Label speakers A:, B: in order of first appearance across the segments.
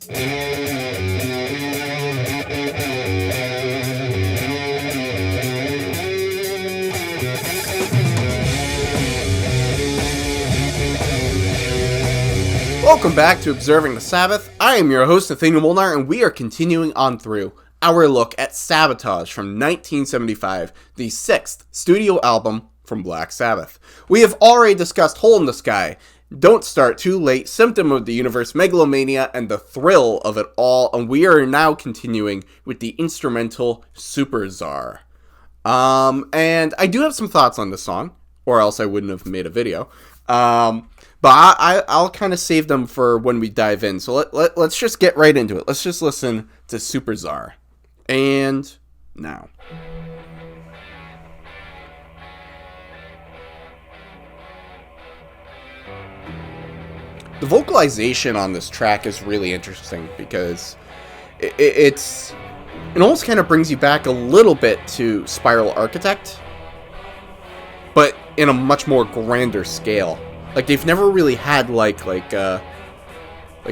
A: Welcome back to Observing the Sabbath. I am your host, Nathaniel Molnar, and we are continuing on through our look at Sabotage from 1975, the sixth studio album from Black Sabbath. We have already discussed Hole in the Sky, Don't Start Too Late, Symptom of the Universe, Megalomania, and the thrill of it all, and we are now continuing with the instrumental Supertzar. And I do have some thoughts on this song, or else I wouldn't have made a video. But I'll kind of save them for when we dive in. So let's just get right into it. Let's just listen to Supertzar. And now. The vocalization on this track is really interesting because it almost kind of brings you back a little bit to Spiral Architect, but in a much more grander scale. Like, they've never really had, like a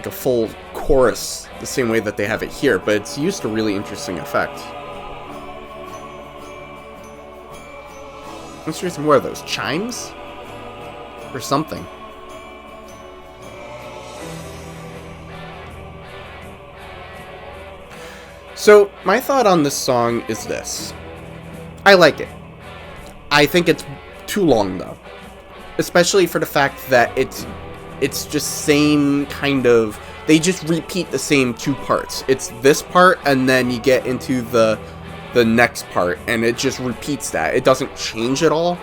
A: full chorus the same way that they have it here, but it's used a really interesting effect. Interesting, what are those, chimes? Or something. So, my thought on this song is this. I like it. I think it's too long, though. Especially for the fact that it's just same kind of... They just repeat the same two parts. It's this part, and then you get into the next part, and it just repeats that. It doesn't change at all.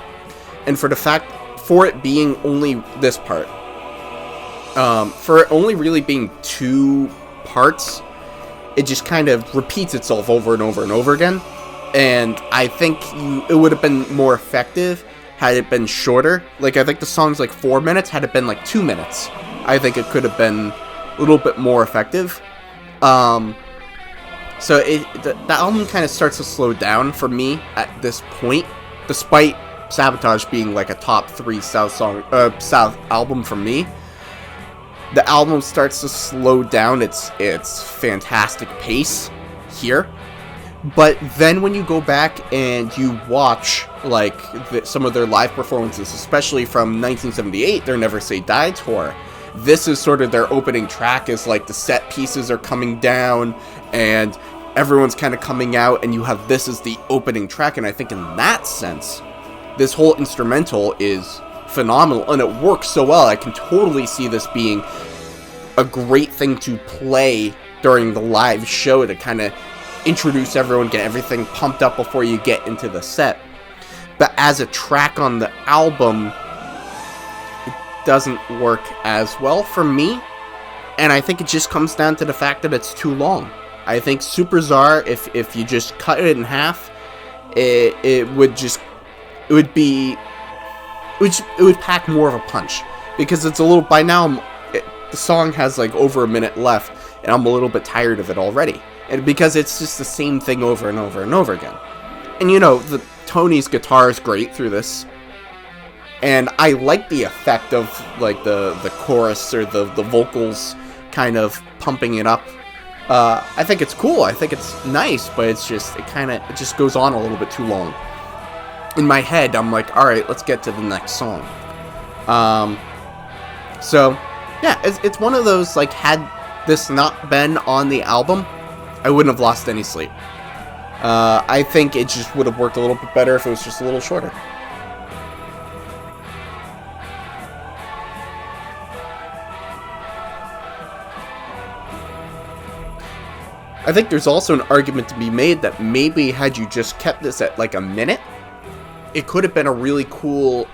A: And for it being only this part, for it only really being two parts, it just kind of repeats itself over and over and over again. And I think it would have been more effective had it been shorter. Like, I think the song's like 4 minutes. Had it been like 2 minutes, I think it could have been a little bit more effective. So the album kind of starts to slow down for me at this point, despite Sabotage being like a top 3 South album for me. The album starts to slow down its fantastic pace here. But then when you go back and you watch, like, some of their live performances, especially from 1978, their Never Say Die tour, this is sort of their opening track, is like the set pieces are coming down, and everyone's kind of coming out, and you have this as the opening track, and I think in that sense, this whole instrumental is phenomenal, and it works so well. I can totally see this being a great thing to play during the live show to kind of introduce everyone, get everything pumped up before you get into the set. But as a track on the album, it doesn't work as well for me, and I think it just comes down to the fact that it's too long. I think Supertzar, if you just cut it in half, it would pack more of a punch, because it's a little, by now the song has like over a minute left, and I'm a little bit tired of it already. And because it's just the same thing over and over and over again. And you know, Tony's guitar is great through this. And I like the effect of like the chorus or the vocals kind of pumping it up. I think it's cool. I think it's nice, but it just goes on a little bit too long. In my head, I'm like, all right, let's get to the next song. So yeah, it's one of those, like, had this not been on the album, I wouldn't have lost any sleep. I think it just would have worked a little bit better if it was just a little shorter. I think there's also an argument to be made that maybe had you just kept this at like a minute, it could have been a really cool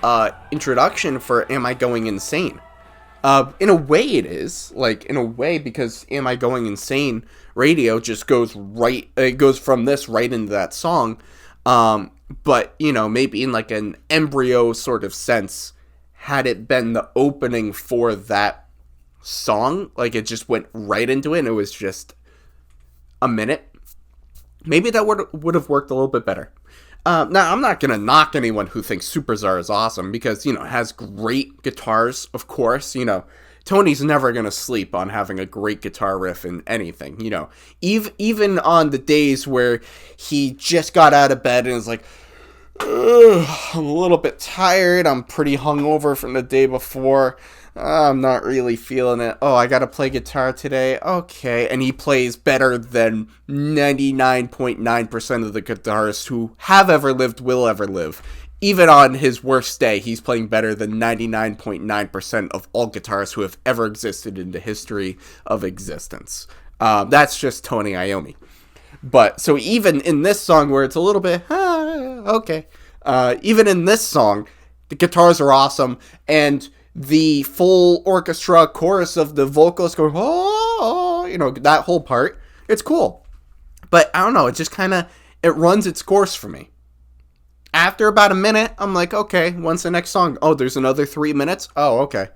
A: introduction for Am I Going Insane? In a way it is, like, in a way, because Am I Going Insane radio just goes from this right into that song, but, you know, maybe in like an embryo sort of sense, had it been the opening for that song, like it just went right into it and it was just a minute, maybe that would have worked a little bit better. Now, I'm not going to knock anyone who thinks Supertzar is awesome, because, you know, it has great guitars, of course. You know, Tony's never going to sleep on having a great guitar riff in anything, you know. Even on the days where he just got out of bed and is like, I'm a little bit tired, I'm pretty hungover from the day before, I'm not really feeling it. Oh, I gotta play guitar today? Okay. And he plays better than 99.9% of the guitarists who have ever lived, will ever live. Even on his worst day, he's playing better than 99.9% of all guitarists who have ever existed in the history of existence. That's just Tony Iommi. But, so even in this song where it's a little bit, okay. Even in this song, the guitars are awesome, and the full orchestra chorus of the vocals going, oh, you know, that whole part, it's cool. But I don't know, it just kind of, it runs its course for me. After about a minute, I'm like, okay, when's the next song? Oh, there's another 3 minutes? Oh, okay.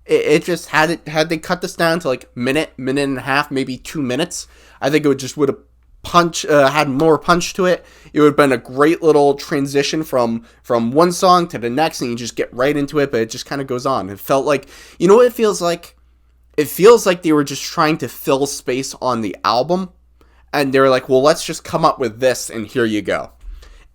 A: It just, had they cut this down to like minute and a half, maybe 2 minutes, I think it would have had more punch to it. It would have been a great little transition from one song to the next, and you just get right into it, but it just kind of goes on. It felt like, you know what it feels like? It feels like they were just trying to fill space on the album, and they were like, well, let's just come up with this, and here you go.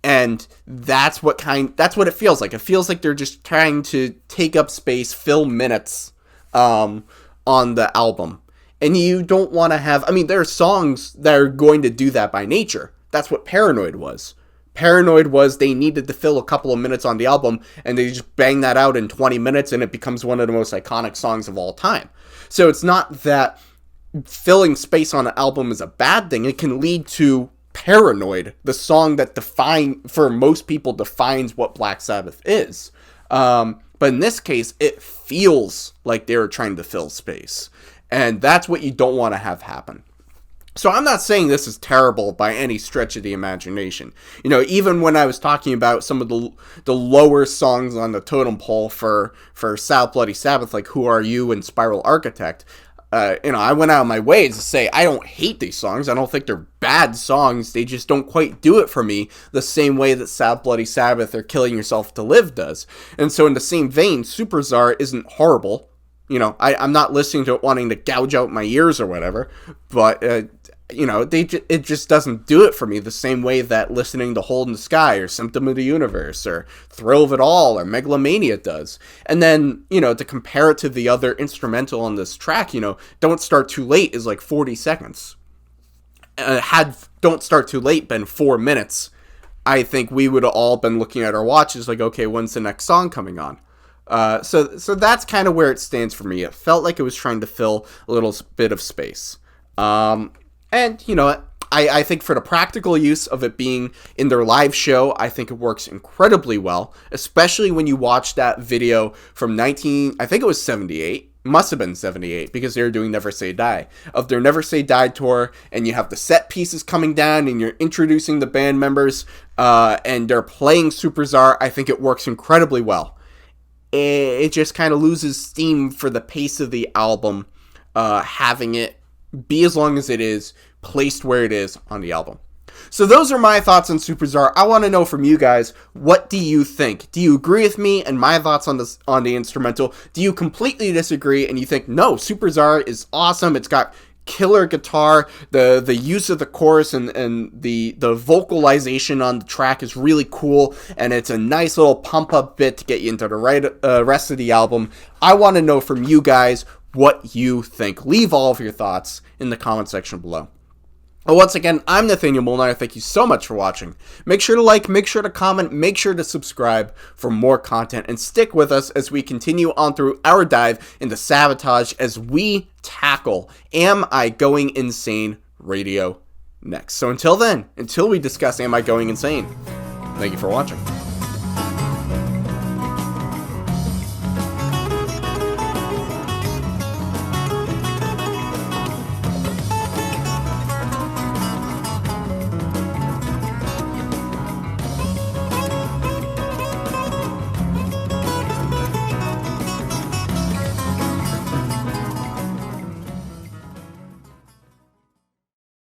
A: And that's what it feels like. It feels like they're just trying to take up space, fill minutes on the album. And you don't want to have, I mean, there are songs that are going to do that by nature. That's what Paranoid was. Paranoid was they needed to fill a couple of minutes on the album, and they just bang that out in 20 minutes, and it becomes one of the most iconic songs of all time. So it's not that filling space on an album is a bad thing. It can lead to Paranoid, the song that for most people defines what Black Sabbath is. But in this case, it feels like they were trying to fill space. And that's what you don't want to have happen. So I'm not saying this is terrible by any stretch of the imagination. You know, even when I was talking about some of the lower songs on the totem pole for Bloody Sabbath, like Who Are You and Spiral Architect, you know, I went out of my way to say I don't hate these songs. I don't think they're bad songs. They just don't quite do it for me the same way that Bloody Sabbath or Killing Yourself to Live does. And so in the same vein, Supertzar isn't horrible. You know, I'm not listening to it wanting to gouge out my ears or whatever, but, you know, it just doesn't do it for me the same way that listening to Hole in the Sky or Symptom of the Universe or Thrill of It All or Megalomania does. And then, you know, to compare it to the other instrumental on this track, you know, Don't Start Too Late is like 40 seconds. Had Don't Start Too Late been 4 minutes, I think we would have all been looking at our watches like, okay, when's the next song coming on? So that's kind of where it stands for me. It felt like it was trying to fill a little bit of space. And, you know, I think for the practical use of it being in their live show, I think it works incredibly well, especially when you watch that video from I think it was 78, must have been 78, because they were doing Never Say Die, of their Never Say Die tour, and you have the set pieces coming down, and you're introducing the band members, and they're playing Supertzar. I think it works incredibly well. It just kind of loses steam for the pace of the album, having it be as long as it is, placed where it is on the album. So those are my thoughts on Supertzar. I want to know from you guys, what do you think? Do you agree with me and my thoughts on the instrumental? Do you completely disagree and you think, no, Supertzar is awesome, it's got killer guitar, the use of the chorus and the vocalization on the track is really cool, and it's a nice little pump up bit to get you into the rest of the album? I want to know from you guys what you think. Leave all of your thoughts in the comment section below. Well, once again, I'm Nathaniel Molnar. Thank you so much for watching. Make sure to like, make sure to comment, make sure to subscribe for more content, and stick with us as we continue on through our dive into Sabotage as we tackle Am I Going Insane Radio next. So until then, until we discuss Am I Going Insane, thank you for watching.